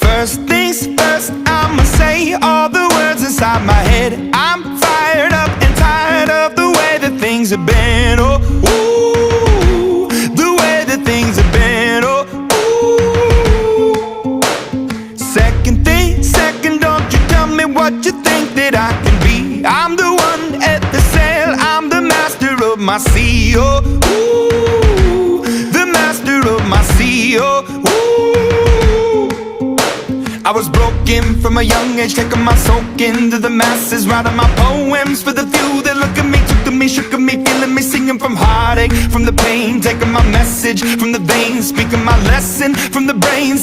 First things first, I'ma say all the words inside my head. I'm fired up and tired of the way that things have been. Oh, ooh, the way that things have been. Oh, ooh. Second thing, second, don't you tell me what you think that I can be. I'm the one at the sail, I'm the master of my sea. Oh, ooh, the master of my sea. Oh, ooh. I was broken from a young age, taking my soak into the masses, writing my poems for the few that look at me, took to me, shook at me, feeling me, singing from heartache, from the pain, taking my message from the veins, speaking my lesson from the brain.